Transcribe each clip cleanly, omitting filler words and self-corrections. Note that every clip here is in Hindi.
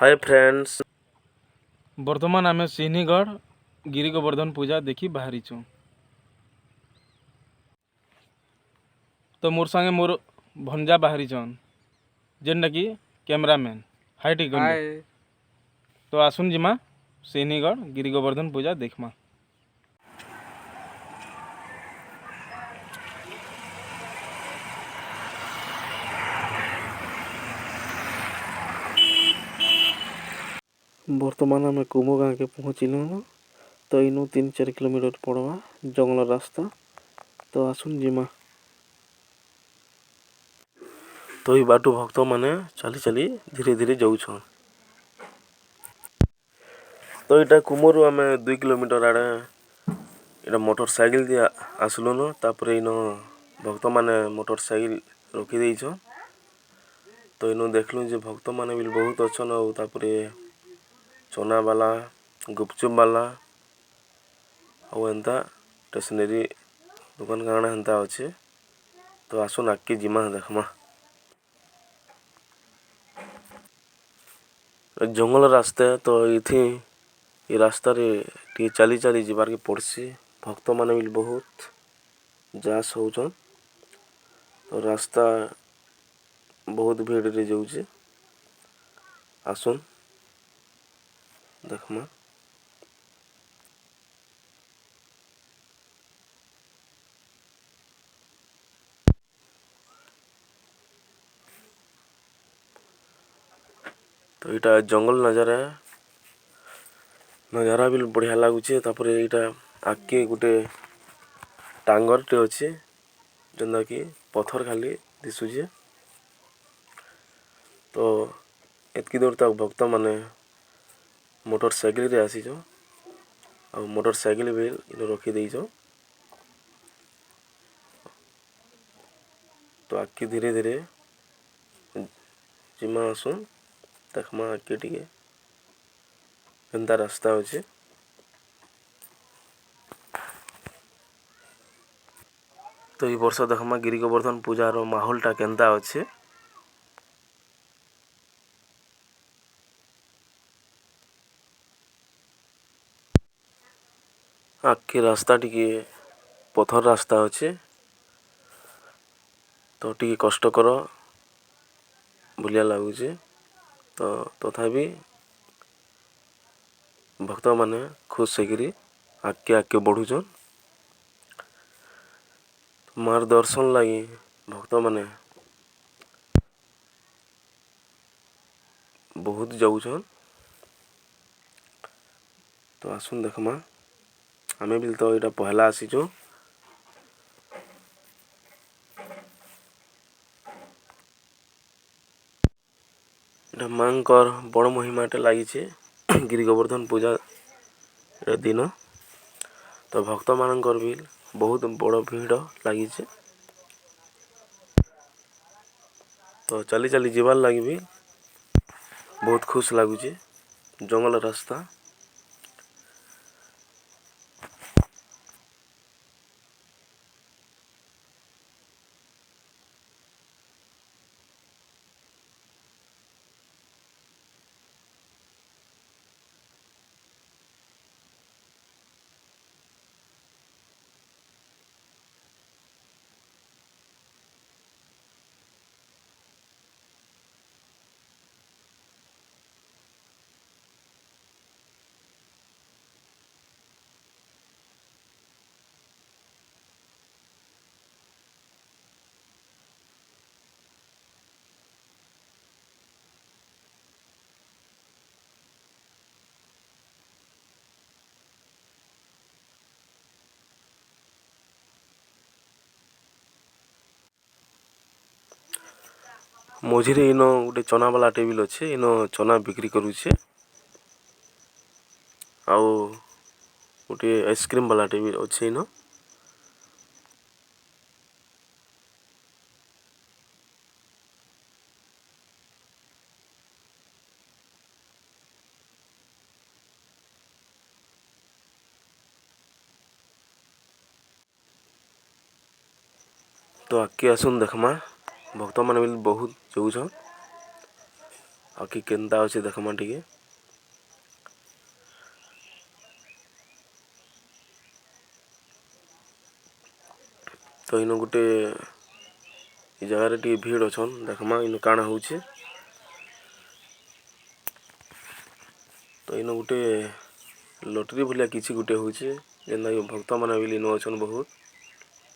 Hi friends. बर्तमान आम सिहनीगढ़ गिरी गोवर्धन पूजा देखी बाहरी छूँ। तो मोर संगे मोर भंजा बाहरी छन जेनटा कि कैमरामैन। हाय ठीक हाय। तो आसुन जिमा सिहनीगढ़ गिरी गोवर्धन पूजा देखमा। बर्तमान आम कुमो गाँव के पहुँचल। तो इनू 3-4 किलोमीटर पड़वा जंगल रास्ता। तो आसुन जिमा। तो ये बाटू भक्त माने चली चली धीरे धीरे जाऊछन। तो यहाँ कुमोरू आम 2 किलोमीटर आड़े इटा मोटरसाइकिल दिए आसलुन। तापर इन भक्त माने मोटरसाइकिल रखी देछन। तो इनू देखलु जे भक्त माने भी बहुत अच्छन। और तापर चना वाला गुपचुप वाला और एंता स्टेशनरी दुकान काना एंता अच्छे। तो आसुन आके जिमा देखमा। जंगल रास्ता तो ये रास्ता रे टी चली चली जीवार के पड़सी। भक्त माने भी बहुत जास होचन। तो रास्ता बहुत भीड़ रे जाउचे। आसुन देखमा। तो इटा जंगल नजारा भी बढ़िया लगुचे। तापर इटा आगे गोटे टांगर टे अच्छे जेनता कि पत्थर खाली दिशुचे। तो एतकी दूर तक भक्त माने मोटरसाइकिल रे आसी जो। और मोटरसाइकिल भी इन रखी देइछो। तो आगे धीरे धीरे जिमा आसुन देखमा आगे टिके एंता रास्ता अच्छे। तो ये वर्ष देखमा गिरी गोवर्धन पूजार माहौल टा केंता अच्छे। आगे रास्ता टिके पत्थर रास्ता अच्छे। तो टिके कष्टकर बुलिया लगुचे। तो तथापि भक्त माने खुश होकर आगे आगे बढ़ुचन। मार दर्शन लगी भक्त माने बहुत जाऊछन। तो आसुन देखमा आमे भी तो इटा पहला आसीचो। इटा मांकर बड़ महिमाटे लागिचे गिरी गोवर्धन पूजा दिन। तो भक्त मानकर भी बहुत बड़ भीड़ लागिचे। तो चली चली जीवार लगी भी बहुत खुश लगुचे। जंगल रास्ता मझिरे इन गोटे चना वाला टेबिल अच्छे। इन चना बिक्री करुचे। आउ गोटे आइसक्रीम वाला टेबिल अच्छे इन। तो आगे आसुन देखमा भक्त माने भी बहुत जाऊछन। आखि केन्ता अच्छे देखमा टिके। तो इन गोटे जगार टी भीड़ अच्छन देखमा इन काଣା होचे। तो इन गोटे लटरी भलिया किसी गोटे होचे जेनता कि भक्त माने भी इन अच्छन बहुत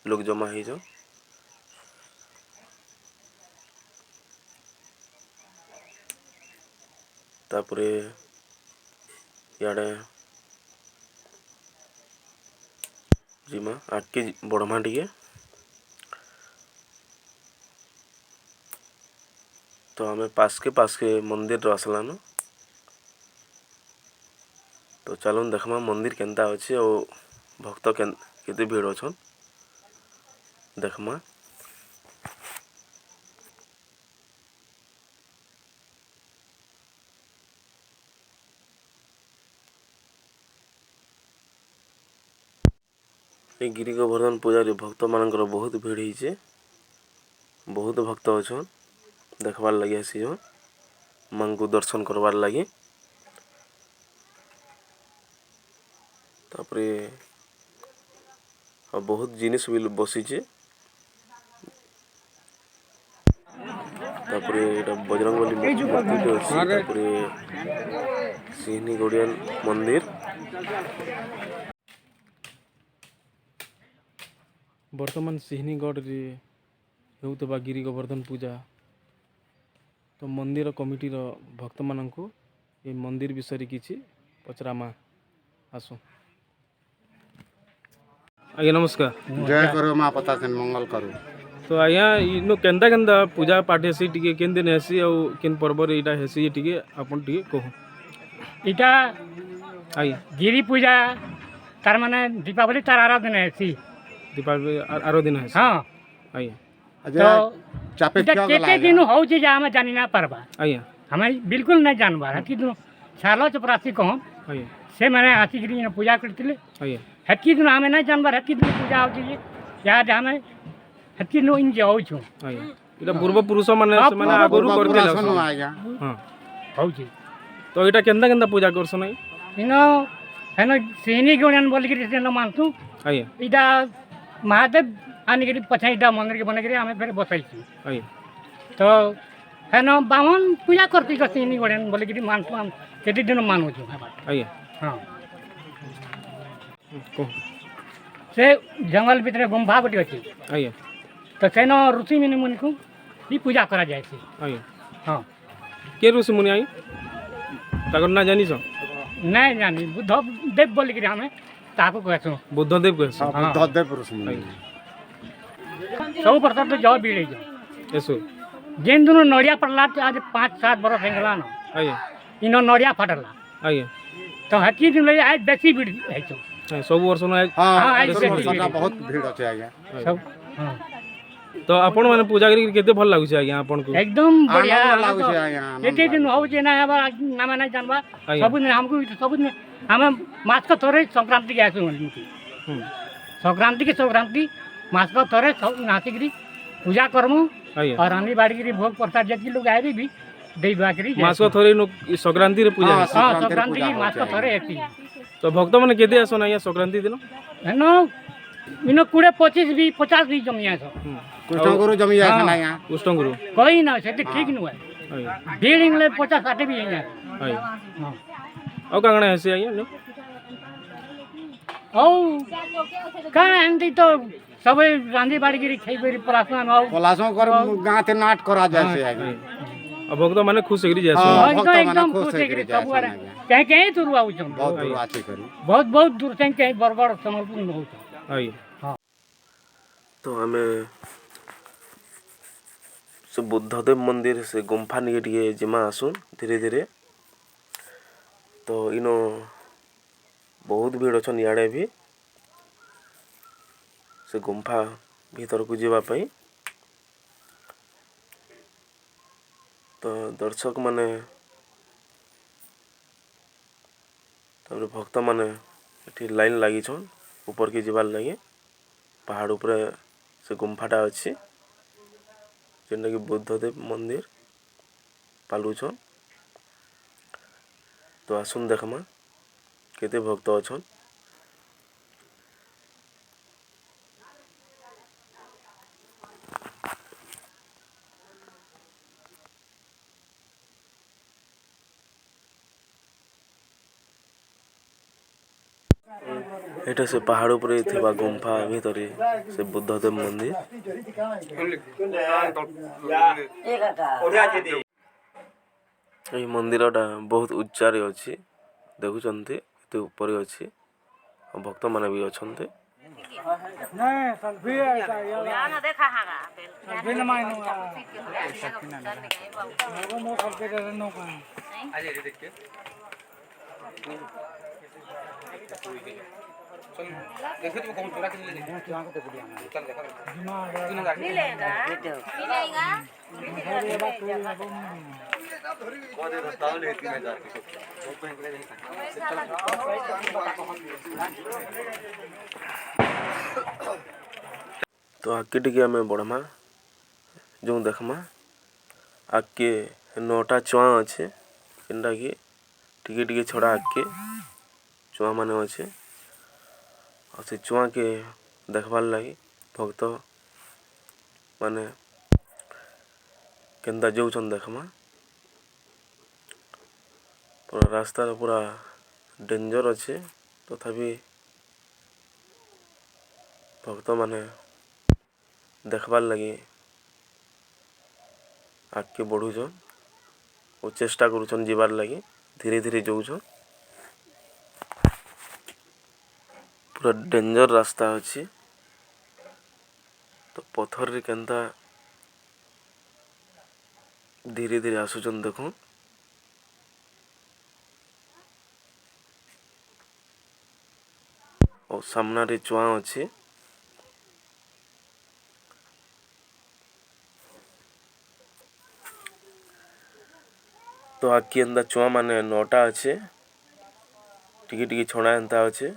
लोग जमा ହେଇଛନ୍। तापरे याडे जिमा आगे बढ़मा टिके। तो हमें पास के मंदिर आसलान। तो चलन देखमा मंदिर केन्ता अच्छे और भक्त केते भीड़ अच्छन देखमा। ये गिरी गोवर्धन पूजा भक्त मानकर बहुत भीड़ होइए। बहुत भक्त अच्छन देखबार लगे आसीछन मां को दर्शन करबार लगे। तापरे बहुत जिनिस भी बसीचे। तापरे एटा बजरंगबली मूर्ति अच्छी। तापरे सिहनी गोडियन मंदिर। ବର୍ତ୍ତମାନ ସିହ୍ନିଗଡ଼ରେ ହେଉଥିବା गिरी गोवर्धन पूजा। तो मंदिर कमिटीर भक्त मानू ये मंदिर विषय किसी पचरामा आसु। आज्ञा नमस्कार। जय करो माँ पता से मंगल करो। तो आज्ञा इन केन्ता केन्ता पूजा पाठ हेसी टिके केन दिन हेसी और केन पर्व रे इटा हेसी टिके आपन टिके कहो। इटा आज्ञा गिरी पूजा तार माने दीपावली तार आरा दिन हेसी। दीपावली आरो दिन हेसी। हाँ आज्ञा अजय चापे इटा क्या केते दिन होउची जे हम जानि ना परबा। आज्ञा हमें बिल्कुल नहीं जानबार कि सालो चपरासी कहम आज्ञा से मैंने आसी गिरी पूजा करतिले। आज्ञा हेतकी दिन हमें नहीं जानबार हेतकी दिन पूजा होची जे याद हमें हेतकी नो इन जाउ छु। आज्ञा इटा पूर्व पुरुष माने से माने आगरु करते लासन। आज्ञा हां होची तो इटा केन्ता केन्ता पूजा करसन। इनो हेनो सिहनी गोणन बोल गिरी से न मानसु। आज्ञा इटा महादेव आनी गिरी पछे इटा मंदिर के बने गिरी हमें फिर बसाई छी। आज्ञा तो है ना बामन पूजा करती करती नहीं गड़े बोले कि मान मान केटी दिन मानू जो आज्ञा हाँ कहो। से जंगल भीतर गुम्फा गोटे अच्छी। आज्ञा तो से ना ऋषि मुनि मुनि को ही पूजा करा जाए छी। आज्ञा हाँ के ऋषि मुनि आई ताकर ना जानी छ। नहीं जानी बुद्ध देव बोले कि हमें ताको कहसु बुद्धदेव कहस। बुद्धदेव पुरुष सब प्रकार तो जाओ भीड़ जो यसो जेन दोनों नड़िया पड़ला तो आज 5-7 बरस हेंगला न आज्ञा इनो नड़िया फटला आज्ञा तो हकी दिन ले आज बेसी भीड़ है जो सब वर्ष न हाँ ऐसे वर्ष बहुत भीड़ अच्छे आज्ञा। सब हाँ तो आपण माने पूजा करी केते भल लागु छै आज्ञा आपण को। एकदम बढ़िया आनंद लागु छै आज्ञा। केते दिन हो जे ना अब ना मैं नहीं जानबा आज्ञा। सब दिन हमको सब दिन हमें मास का थोड़े संक्रांति के आसु संक्रांति मास का थोड़े नासिकरी पूजा करमु आज्ञा और रानी बाड़ी गिरी भोग प्रसाद जति लोग आए भी देई बाकरी मास को थोरे नो संक्रांति रे पूजा हाँ, हेसी। हां संक्रांति संक्रांति पूजा की मास का होती है। थोड़े एती तो भक्त माने केते आसन आज्ञा संक्रांति दिन। है नो इनो 20-25 भी 50 भी जमिया छ कृष्ण गुरु जमी जाए हाँ। ना यहाँ कृष्ण गुरु कोई ना से ठीक न है आज्ञा बिल्डिंग ले 50-60 भी है आज्ञा हां औ कांगणा हेसी आज्ञा नो ओ का एंती तो सब रांधी बाड़ी गिरी खाई बेरी परासन हो पलासों कर गाँव ते नाट करा जाए से आज्ञा। अब भक्त माने खुश हेगरी जास। हाँ। एकदम भक्त एकदम माने खुश खुश है है कि गिरी जाए सब वाला सुना गया। कहीं कहीं दूर आउ छन बहुत दूर आचे करी बहुत बहुत दूर से कहीं बरगढ़ समलपुर में हो आज्ञा तो हमें से बुद्धदेव मंदिर से गुम्फा निके टिके जिमा आसुन धीरे धीरे। तो इनो बहुत भीड़ अच्छन याडे भी से गुम्फा भीतर को जीवा पई। तो दर्शक माने तापर भक्त माने एठी लाइन लागी छन ऊपर के जीवार लगे पहाड़ ऊपर से गुम्फाटा अच्छी जेनटा कि बुद्धदेव मंदिर पालुछन। तो आसुन देखमा केते भक्त अछन। एटा से पहाड़ ऊपर थिबा गुम्फा भितरे से बुद्धदेव मंदिर। एई मंदिरटा बहुत उच्चारे अछि देखुचंती एते ऊपर अछि भक्त माने भी अछंते। तो आगे टिके आमे बढ़मा जो देखमा आगे 9टा चुआ अच्छे जेनटा कि टिके टिके छड़ा आगे चुआ माने अच्छे और से चुआ के देखबार लगी भक्त माने केनता जाऊछन देखमा। पूरा रास्ता पूरा डेंजर अच्छे तथापि भक्त माने देखबार लगी आगे बढ़ुछन और चेष्टा करुछन जीवार लगी धीरे धीरे जाऊछन। पूरा डेंजर रास्ता अच्छी तो पत्थर रे केनता धीरे धीरे आसुचन देखो। और सामना रे चुआ अच्छे तो आगे एंदा चुआ माने 9टा अच्छे टिके टिके छड़ा एंता अच्छे।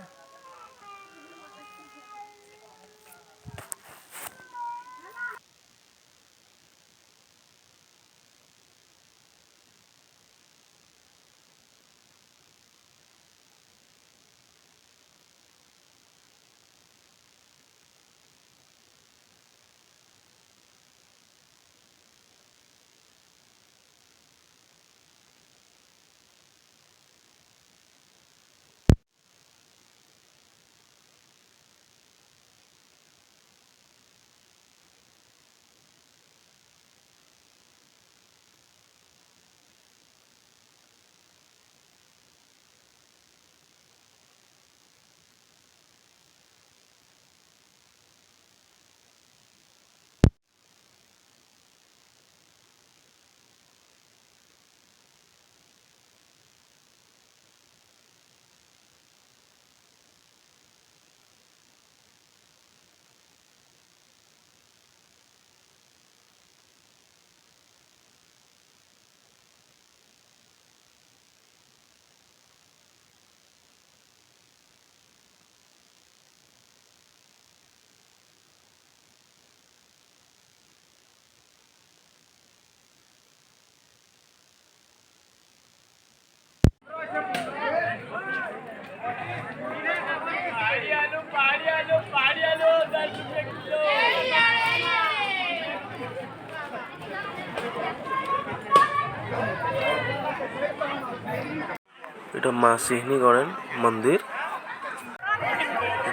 इटा माँ सिहनी गणेन मंदिर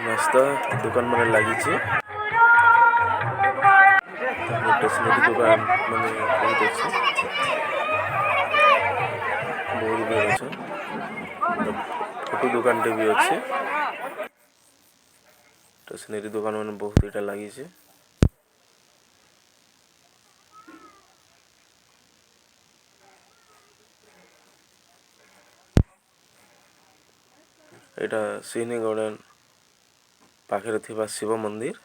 नाश्ता दुकान माने लगी स्टेशनरी दुकान माने बहुत अच्छे बहुत भी अच्छे फोटो दुकान टे भी अच्छे स्टेशनरी दुकान माने बहुत इटा लगी एटा सिहनी गणेन पाखे थिबा शिव मंदिर।